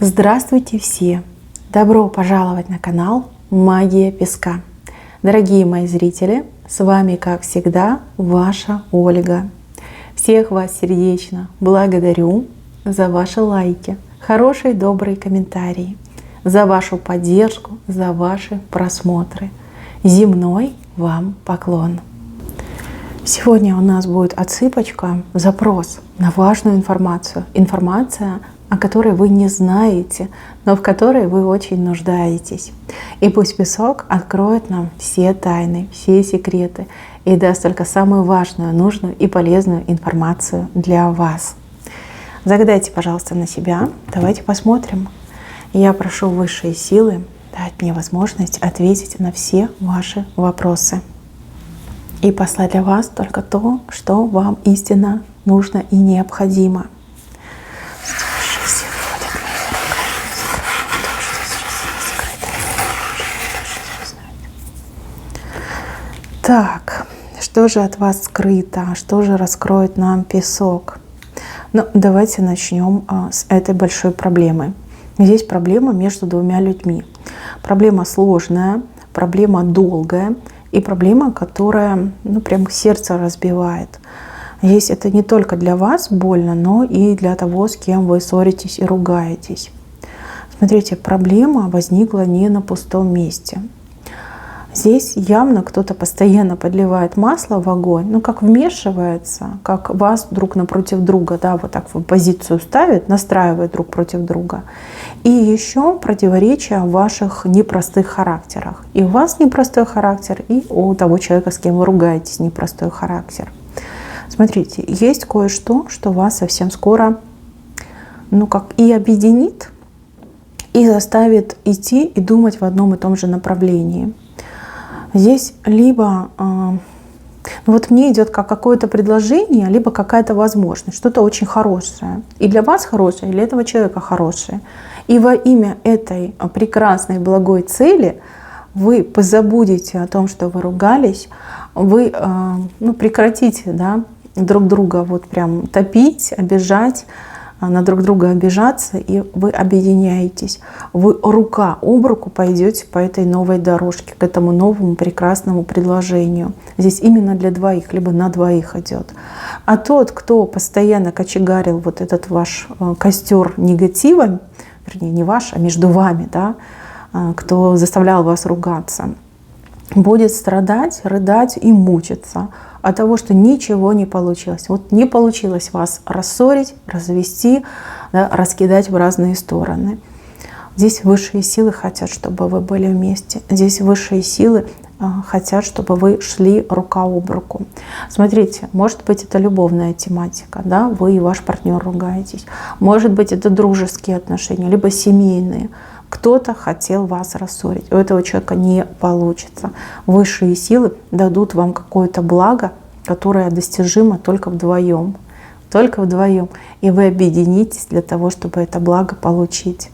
Здравствуйте все! Добро пожаловать на канал Магия Песка. Дорогие мои зрители, с вами, как всегда, ваша Ольга. Всех вас сердечно благодарю за ваши лайки, хорошие добрые комментарии, за вашу поддержку, за ваши просмотры. Земной вам поклон! Сегодня у нас будет отсыпочка, запрос на важную информацию. Информация, о которой вы не знаете, но в которой вы очень нуждаетесь. И пусть песок откроет нам все тайны, все секреты и даст только самую важную, нужную и полезную информацию для вас. Загадайте, пожалуйста, на себя. Давайте посмотрим. Я прошу высшие силы дать мне возможность ответить на все ваши вопросы и послать для вас только то, что вам истинно нужно и необходимо. Так, что же от вас скрыто, что же раскроет нам песок? Ну, давайте начнем с этой большой проблемы. Здесь проблема между двумя людьми. Проблема сложная, проблема долгая и проблема, которая, прям сердце разбивает. Здесь это не только для вас больно, но и для того, с кем вы ссоритесь и ругаетесь. Смотрите, проблема возникла не на пустом месте. Здесь явно кто-то постоянно подливает масло в огонь, как вмешивается, как вас друг напротив друга, вот так в позицию ставит, настраивает друг против друга. И еще противоречия в ваших непростых характерах. И у вас непростой характер, и у того человека, с кем вы ругаетесь, непростой характер. Смотрите, есть кое-что, что вас совсем скоро, как и объединит, и заставит идти и думать в одном и том же направлении. Здесь либо, мне идет как какое-то предложение, либо какая-то возможность, что-то очень хорошее. И для вас хорошее, и для этого человека хорошее. И во имя этой прекрасной, благой цели вы позабудете о том, что вы ругались, вы прекратите друг друга прям топить, обижать, на друг друга обижаться, и вы объединяетесь. Вы рука об руку пойдете по этой новой дорожке, к этому новому прекрасному предложению. Здесь именно для двоих, либо на двоих идет. А тот, кто постоянно кочегарил этот ваш костер негатива, вернее, не ваш, а между вами, кто заставлял вас ругаться, будет страдать, рыдать и мучиться от того, что ничего не получилось. Не получилось вас рассорить, развести, раскидать в разные стороны. Здесь высшие силы хотят, чтобы вы были вместе. Здесь высшие силы хотят, чтобы вы шли рука об руку. Смотрите, может быть, это любовная тематика, вы и ваш партнер ругаетесь. Может быть, это дружеские отношения, либо семейные. Кто-то хотел вас рассорить. У этого человека не получится. Высшие силы дадут вам какое-то благо, которое достижимо только вдвоем. Только вдвоем. И вы объединитесь для того, чтобы это благо получить.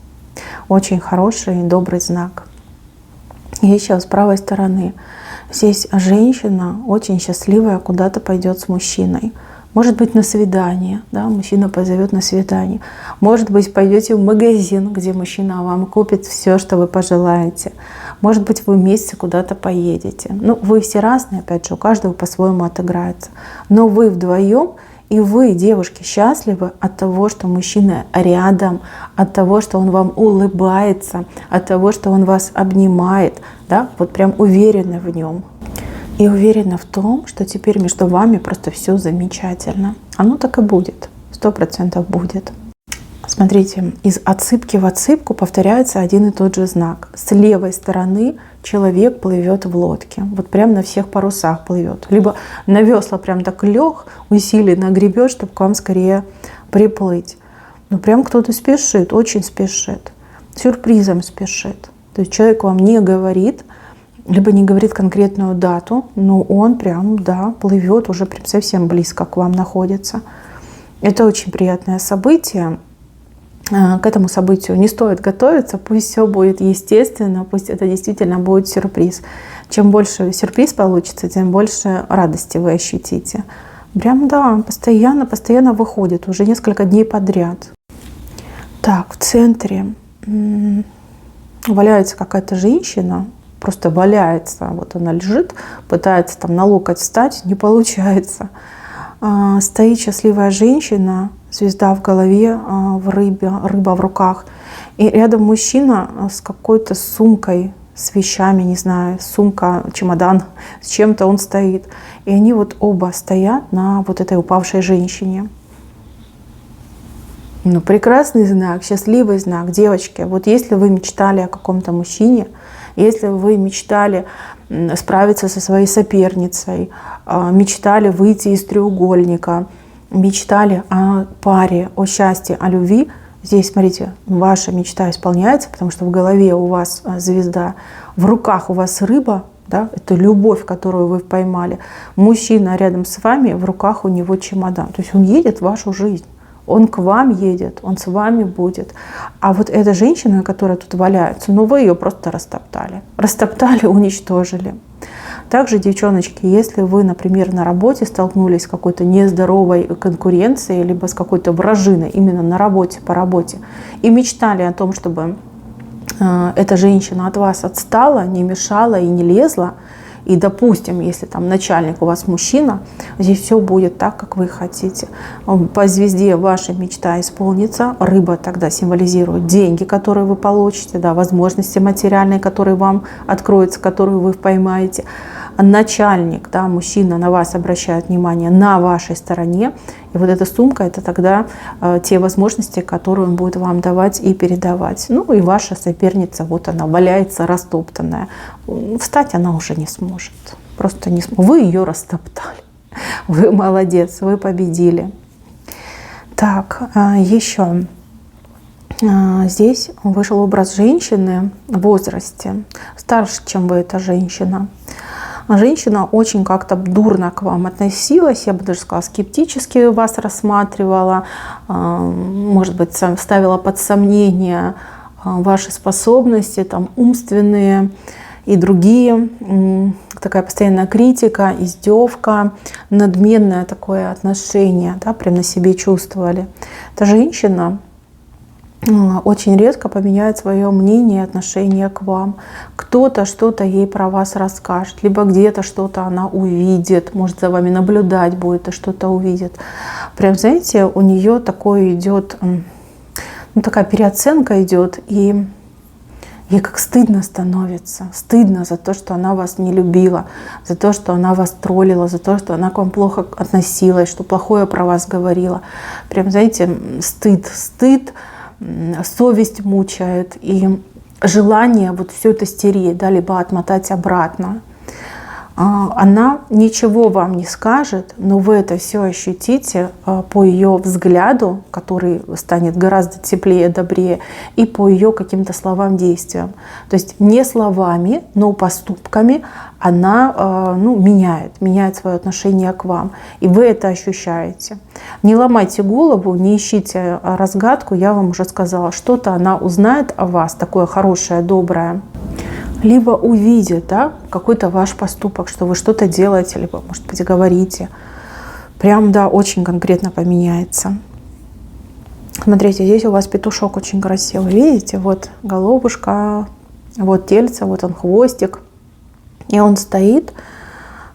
Очень хороший и добрый знак. И еще с правой стороны. Здесь женщина очень счастливая куда-то пойдет с мужчиной. Может быть, на свидание, мужчина позовет на свидание. Может быть, пойдете в магазин, где мужчина вам купит все, что вы пожелаете. Может быть, вы вместе куда-то поедете. Вы все разные, опять же, у каждого по-своему отыграется. Но вы вдвоем, и вы, девушки, счастливы от того, что мужчина рядом, от того, что он вам улыбается, от того, что он вас обнимает, прям уверены в нем. И уверена в том, что теперь между вами просто все замечательно. Оно так и будет. 100% будет. Смотрите, из отсыпки в отсыпку повторяется один и тот же знак. С левой стороны человек плывет в лодке. Прям на всех парусах плывет. Либо на весла прям так лег, усиленно гребет, чтобы к вам скорее приплыть. Прям кто-то спешит, очень спешит. Сюрпризом спешит. То есть человек вам не говорит, либо не говорит конкретную дату, но он прям, плывет, уже прям совсем близко к вам находится. Это очень приятное событие. К этому событию не стоит готовиться, пусть все будет естественно, пусть это действительно будет сюрприз. Чем больше сюрприз получится, тем больше радости вы ощутите. Прям постоянно выходит, уже несколько дней подряд. Так, в центре валяется какая-то женщина, просто валяется, вот она лежит, пытается там на локоть встать, не получается. Стоит счастливая женщина, звезда в голове, рыба в руках. И рядом мужчина с какой-то сумкой, с вещами, не знаю, сумка, чемодан, с чем-то он стоит. И они вот оба стоят на вот этой упавшей женщине. Ну, прекрасный знак, счастливый знак. Девочки, вот если вы мечтали о каком-то мужчине, если вы мечтали справиться со своей соперницей, мечтали выйти из треугольника, мечтали о паре, о счастье, о любви, здесь, смотрите, ваша мечта исполняется, потому что в голове у вас звезда, в руках у вас рыба, да, это любовь, которую вы поймали. Мужчина рядом с вами, в руках у него чемодан. То есть он едет в вашу жизнь. Он к вам едет, он с вами будет. А вот эта женщина, которая тут валяется, ну вы ее просто растоптали. Растоптали, уничтожили. Также, девчоночки, если вы, например, на работе столкнулись с какой-то нездоровой конкуренцией, либо с какой-то вражиной именно на работе, по работе, и мечтали о том, чтобы эта женщина от вас отстала, не мешала и не лезла, и, допустим, если там начальник у вас мужчина, здесь все будет так, как вы хотите. По звезде ваша мечта исполнится. Рыба тогда символизирует деньги, которые вы получите, да, возможности материальные, которые вам откроются, которые вы поймаете. Начальник, да, мужчина на вас обращает внимание, на вашей стороне. И вот эта сумка — это тогда те возможности, которые он будет вам давать и передавать. Ну и ваша соперница, вот она валяется растоптанная. Встать она уже не сможет. Просто не сможет. Вы ее растоптали. Вы молодец, вы победили. Так, еще. Здесь вышел образ женщины в возрасте. Старше, чем вы, эта женщина. Женщина очень как-то дурно к вам относилась, я бы даже сказала, скептически вас рассматривала, может быть, ставила под сомнение ваши способности, там, умственные и другие. Такая постоянная критика, издевка, надменное такое отношение, да, прям на себе чувствовали. Эта женщина очень редко поменяет свое мнение и отношение к вам. Кто-то что-то ей про вас расскажет, либо где-то что-то она увидит, может за вами наблюдать будет и что-то увидит. Прям, знаете, у нее такое идет, ну, такая переоценка идет, и ей как стыдно становится. Стыдно за то, что она вас не любила, за то, что она вас троллила, за то, что она к вам плохо относилась, что плохое про вас говорила. Прям, знаете, стыд, совесть мучает и желание вот все это стереть, да, либо отмотать обратно. Она ничего вам не скажет, но вы это все ощутите по ее взгляду, который станет гораздо теплее, добрее, и по ее каким-то словам, действиям. То есть не словами, но поступками она меняет свое отношение к вам. И вы это ощущаете. Не ломайте голову, не ищите разгадку. Я вам уже сказала, что-то она узнает о вас, такое хорошее, доброе. Либо увидит, да, какой-то ваш поступок, что вы что-то делаете, либо, может быть, говорите. Прям, да, очень конкретно поменяется. Смотрите, здесь у вас петушок очень красивый. Видите, вот головушка, вот тельце, вот он хвостик. И он стоит,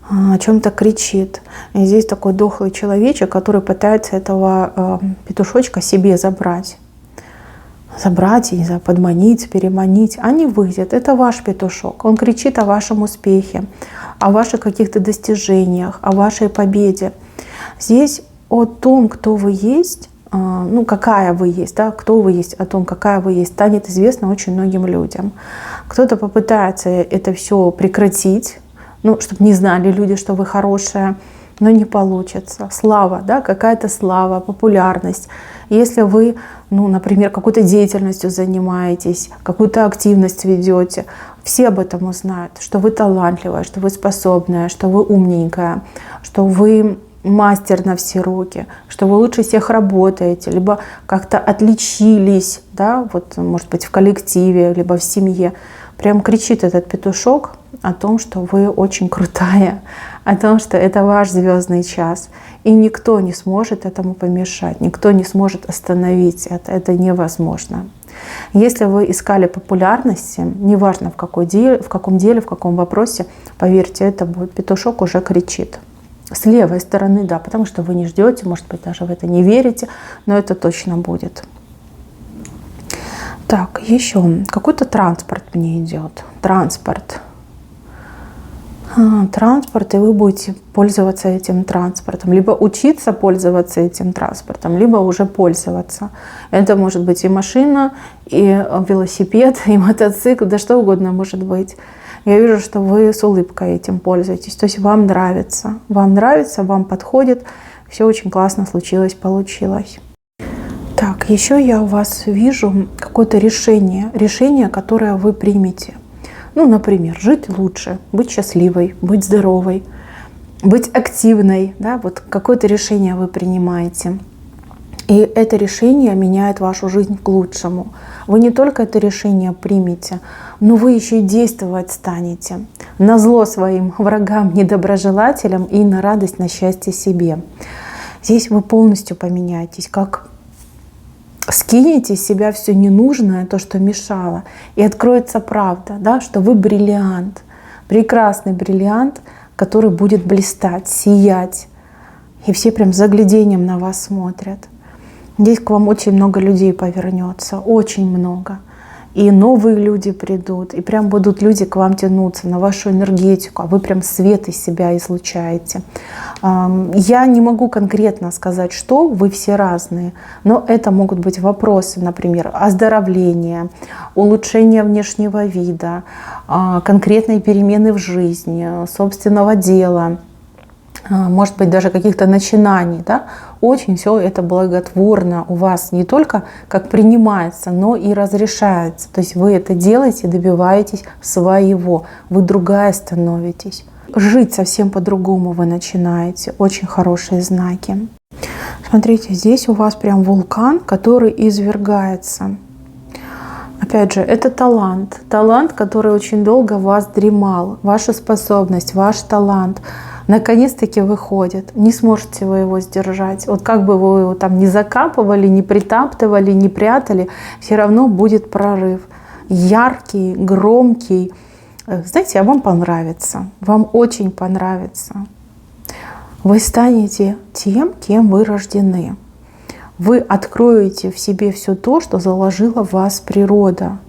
о чем-то кричит. И здесь такой дохлый человечек, который пытается этого петушочка себе забрать. Забрать, я не знаю, подманить, переманить, а не выйдет. Это ваш петушок. Он кричит о вашем успехе, о ваших каких-то достижениях, о вашей победе. Здесь о том, кто вы есть, ну, какая вы есть, да, кто вы есть, о том, какая вы есть, станет известно очень многим людям. Кто-то попытается это все прекратить, ну, чтобы не знали люди, что вы хорошая, но не получится. Слава, да, какая-то слава, популярность. Если вы, ну, например, какой-то деятельностью занимаетесь, какую-то активность ведете, все об этом узнают, что вы талантливая, что вы способная, что вы умненькая, что вы мастер на все руки, что вы лучше всех работаете, либо как-то отличились, да, вот, может быть, в коллективе, либо в семье. Прям кричит этот петушок о том, что вы очень крутая, о том, что это ваш звездный час. И никто не сможет этому помешать, никто не сможет остановить это невозможно. Если вы искали популярности, неважно в каком деле, в каком вопросе, поверьте, это будет петушок уже кричит. С левой стороны, да, потому что вы не ждете, может быть, даже в это не верите, но это точно будет. Так, еще какой-то транспорт мне идет. Транспорт, и вы будете пользоваться этим транспортом. Либо учиться пользоваться этим транспортом, либо уже пользоваться. Это может быть и машина, и велосипед, и мотоцикл, да что угодно может быть. Я вижу, что вы с улыбкой этим пользуетесь. То есть вам нравится, вам подходит. Все очень классно случилось, получилось. Так, еще я у вас вижу какое-то решение, которое вы примете. Ну, например, жить лучше, быть счастливой, быть здоровой, быть активной. Да? Вот какое-то решение вы принимаете. И это решение меняет вашу жизнь к лучшему. Вы не только это решение примете, но вы еще и действовать станете назло своим врагам, недоброжелателям и на радость, на счастье себе. Здесь вы полностью поменяетесь, как скинете из себя все ненужное, то, что мешало, и откроется правда, да, что вы бриллиант, прекрасный бриллиант, который будет блистать, сиять. И все прям с заглядением на вас смотрят. Здесь к вам очень много людей повернется, очень много. И новые люди придут, и прям будут люди к вам тянуться на вашу энергетику, а вы прям свет из себя излучаете. Я не могу конкретно сказать, что, вы все разные, но это могут быть вопросы, например, оздоровления, улучшения внешнего вида, конкретные перемены в жизни, собственного дела, может быть, даже каких-то начинаний, да? Очень все это благотворно у вас не только как принимается, но и разрешается. То есть вы это делаете, добиваетесь своего, вы другая становитесь. Жить совсем по-другому вы начинаете. Очень хорошие знаки. Смотрите, здесь у вас прям вулкан, который извергается. Опять же, это талант. Талант, который очень долго в вас дремал. Ваша способность, ваш талант наконец-таки выходит. Не сможете вы его сдержать. Вот как бы вы его там не закапывали, не притаптывали, не прятали, все равно будет прорыв. Яркий, громкий. Знаете, а вам понравится. Вам очень понравится. Вы станете тем, кем вы рождены. Вы откроете в себе все то, что заложила в вас природа.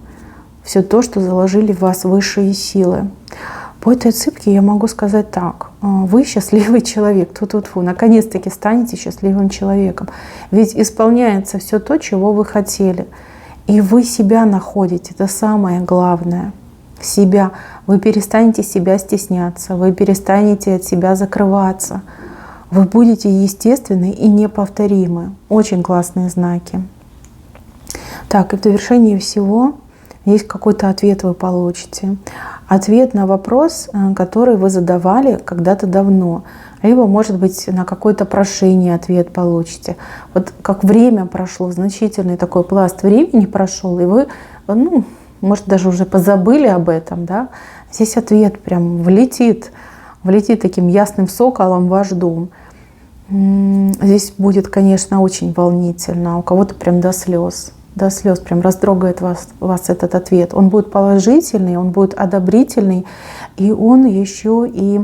Все то, что заложили в вас высшие силы. По этой цыпке я могу сказать так. Вы счастливый человек. Тьфу-тьфу-тьфу. Наконец-таки станете счастливым человеком. Ведь исполняется все то, чего вы хотели. И вы себя находите. Это самое главное. Себя. Вы перестанете себя стесняться. Вы перестанете от себя закрываться. Вы будете естественны и неповторимы. Очень классные знаки. Так, и в довершении всего есть какой-то ответ вы получите. Ответ на вопрос, который вы задавали когда-то давно. Либо, может быть, на какое-то прошение ответ получите. Вот как время прошло, значительный такой пласт времени прошел, и вы, может, даже уже позабыли об этом, да? Здесь ответ прям влетит таким ясным соколом в ваш дом. Здесь будет, конечно, очень волнительно, у кого-то прям до слез прям растрогает вас этот ответ. Он будет положительный, он будет одобрительный, и он еще и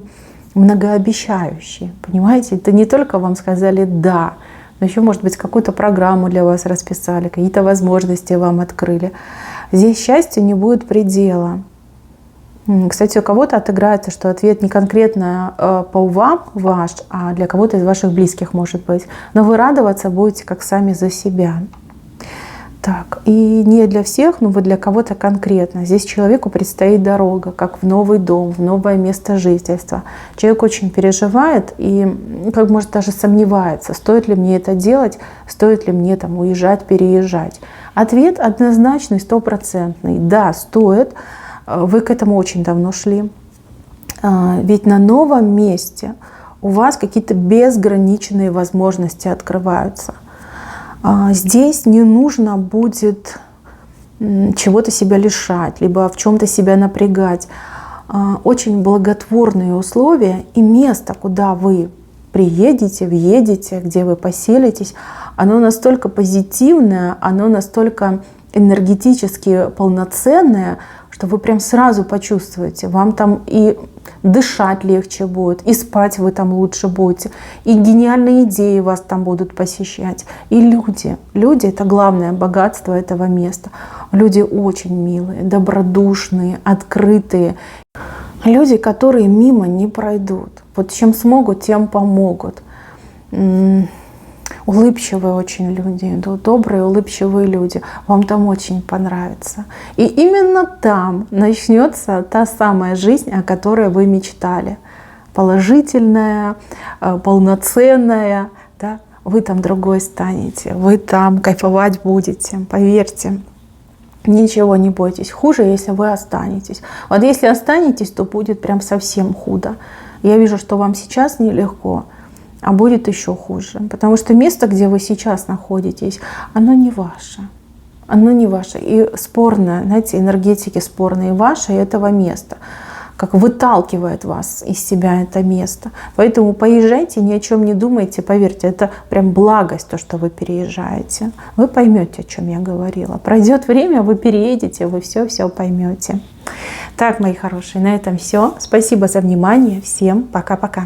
многообещающий. Понимаете, это не только вам сказали «да», но еще, может быть, какую-то программу для вас расписали, какие-то возможности вам открыли. Здесь счастью не будет предела. Кстати, у кого-то отыграется, что ответ не конкретно по вам ваш, а для кого-то из ваших близких может быть. Но вы радоваться будете как сами за себя. Так, и не для всех, но вот для кого-то конкретно. Здесь человеку предстоит дорога, как в новый дом, в новое место жительства. Человек очень переживает и, как может, даже сомневается, стоит ли мне это делать, стоит ли мне там уезжать, переезжать. Ответ однозначный, 100%. Да, стоит. Вы к этому очень давно шли. Ведь на новом месте у вас какие-то безграничные возможности открываются. Здесь не нужно будет чего-то себя лишать, либо в чем-то себя напрягать. Очень благотворные условия и место, куда вы приедете, въедете, где вы поселитесь, оно настолько позитивное, оно настолько энергетически полноценное, что вы прям сразу почувствуете, вам там и дышать легче будет, и спать вы там лучше будете, и гениальные идеи вас там будут посещать, и люди. Люди — это главное богатство этого места. Люди очень милые, добродушные, открытые. Люди, которые мимо не пройдут. Вот чем смогут, тем помогут. Улыбчивые очень люди, добрые, улыбчивые люди. Вам там очень понравится. И именно там начнется та самая жизнь, о которой вы мечтали. Положительная, полноценная. Да? Вы там другой станете, вы там кайфовать будете, поверьте. Ничего не бойтесь. Хуже, если вы останетесь. Вот если останетесь, то будет прям совсем худо. Я вижу, что вам сейчас нелегко, а будет еще хуже. Потому что место, где вы сейчас находитесь, оно не ваше. Оно не ваше. И спорное, знаете, энергетики спорные ваши и этого места. Как выталкивает вас из себя это место. Поэтому поезжайте, ни о чем не думайте. Поверьте, это прям благость, то, что вы переезжаете. Вы поймете, о чем я говорила. Пройдет время, вы переедете, вы все поймете. Так, мои хорошие, на этом все. Спасибо за внимание. Всем пока-пока.